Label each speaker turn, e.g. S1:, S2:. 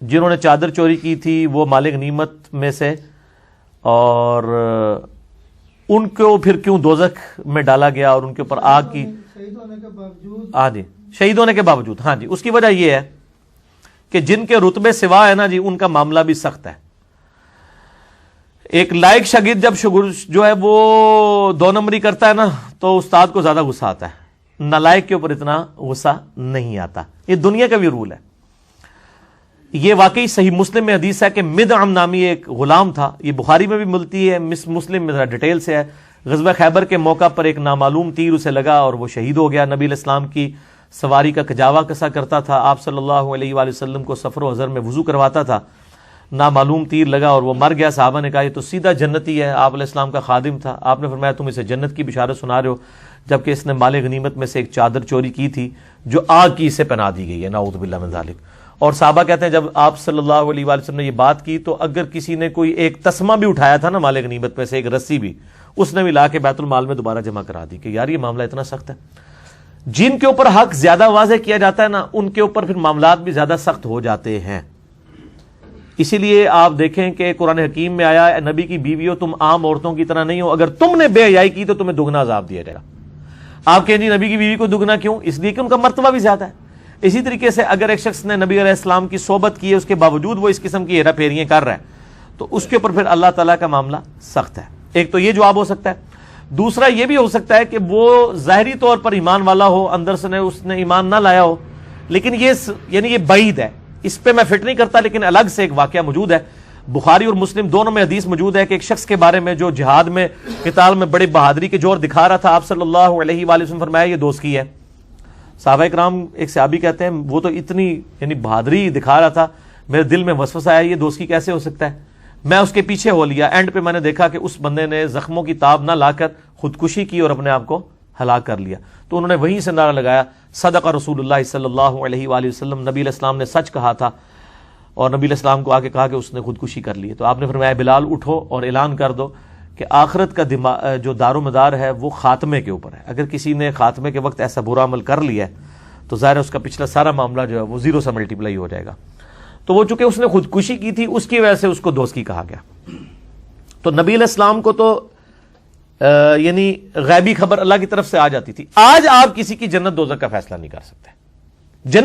S1: جنہوں نے چادر چوری کی تھی وہ مال غنیمت میں سے، اور ان کو پھر کیوں دوزخ میں ڈالا گیا اور ان کے اوپر آگ کی؟
S2: شہید ہونے کے باوجود،
S1: ہاں جی، شہید ہونے کے باوجود، ہاں جی، اس کی وجہ یہ ہے کہ جن کے رتبے سوا ہے نا جی، ان کا معاملہ بھی سخت ہے۔ ایک لائق شاگرد جب جو ہے وہ 2 نمبری کرتا ہے نا تو استاد کو زیادہ غصہ آتا ہے، نالائق کے اوپر اتنا غصہ نہیں آتا۔ یہ دنیا کا بھی رول ہے۔ یہ واقعی صحیح مسلم میں حدیث ہے کہ مدعم نامی ایک غلام تھا، یہ بخاری میں بھی ملتی ہے، مسلم میں ذرا ڈیٹیل سے ہے۔ غزوہ خیبر کے موقع پر ایک نامعلوم تیر اسے لگا اور وہ شہید ہو گیا۔ نبی علیہ السلام کی سواری کا کجاوا کسا کرتا تھا، آپ صلی اللہ علیہ وآلہ وسلم کو سفر و حضر میں وضو کرواتا تھا، نامعلوم تیر لگا اور وہ مر گیا۔ صحابہ نے کہا یہ تو سیدھا جنتی ہے، آپ علیہ السلام کا خادم تھا۔ آپ نے فرمایا تم اسے جنت کی بشارت سنا رہے ہو، جبکہ اس نے مال غنیمت میں سے ایک چادر چوری کی تھی جو آگ کی اسے پہنا دی گئی ہے، نعوذ باللہ من ذالک۔ اور صحابہ کہتے ہیں جب آپ صلی اللہ علیہ وآلہ وسلم نے یہ بات کی تو اگر کسی نے کوئی ایک تسمہ بھی اٹھایا تھا نا مال غنیمت میں سے، ایک رسی بھی، اس نے بھی لا کے بیت المال میں دوبارہ جمع کرا دی کہ یار یہ معاملہ اتنا سخت ہے۔ جن کے اوپر حق زیادہ واضح کیا جاتا ہے نا ان کے اوپر پھر معاملات بھی زیادہ سخت ہو جاتے ہیں۔ اسی لیے آپ دیکھیں کہ قرآن حکیم میں آیا ہے نبی کی بیویوں تم عام عورتوں کی طرح نہیں ہو، اگر تم نے بے حیائی کی تو تمہیں دگنا عذاب دیا جائے گا۔ آپ کہیں جی نبی کی بیوی کو دگنا کیوں؟ اس لیے کہ ان کا مرتبہ بھی زیادہ ہے۔ اسی طریقے سے اگر ایک شخص نے نبی علیہ السلام کی صحبت کی ہے اس کے باوجود وہ اس قسم کی ہیرا پھیریاں کر رہا ہے تو اس کے اوپر پھر اللہ تعالیٰ کا معاملہ سخت ہے۔ ایک تو یہ جواب ہو سکتا ہے، دوسرا یہ بھی ہو سکتا ہے کہ وہ ظاہری طور پر ایمان والا ہو، اندر سے اس نے ایمان نہ لایا ہو، لیکن یہ بعید ہے، اس پہ میں فٹ نہیں کرتا، لیکن الگ سے ایک واقعہ موجود ہے۔ بخاری اور مسلم دونوں میں حدیث موجود ہے کہ ایک شخص کے بارے میں جو جہاد میں قتال میں بڑی بہادری کے جوہر دکھا رہا تھا، آپ صلی اللہ علیہ وآلہ وسلم فرمایا یہ دوست کی ہے۔ صحابہ کرام ایک صحابی کہتے ہیں وہ تو اتنی بہادری دکھا رہا تھا، میرے دل میں وسوسہ آیا یہ دوست کی کیسے ہو سکتا ہے؟ میں اس کے پیچھے ہو لیا، اینڈ پہ میں نے دیکھا کہ اس بندے نے زخموں کی تاب نہ لا کر خودکشی کی اور اپنے آپ کو ہلاک کر لیا۔ تو انہوں نے وہیں سے نعرہ لگایا صدق رسول اللہ صلی اللہ علیہ وآلہ وسلم، نبی علیہ السلام نے سچ کہا تھا، اور نبی علیہ السلام کو آ کے کہا کہ اس نے خودکشی کر لی۔ تو آپ نے فرمایا بلال اٹھو اور اعلان کر دو کہ آخرت کا جو دار و مدار ہے وہ خاتمے کے اوپر ہے۔ اگر کسی نے خاتمے کے وقت ایسا برا عمل کر لیا ہے تو ظاہر ہے اس کا پچھلا سارا معاملہ جو ہے وہ 0 سے ملٹیپلائی ہو جائے گا۔ تو وہ چونکہ اس نے خودکشی کی تھی اس کی وجہ سے اس کو دوزخی کہا گیا۔ تو نبی علیہ السلام کو تو غیبی خبر اللہ کی طرف سے آ جاتی تھی۔ آج آپ کسی کی جنت دوزخ کا فیصلہ نہیں کر سکتے۔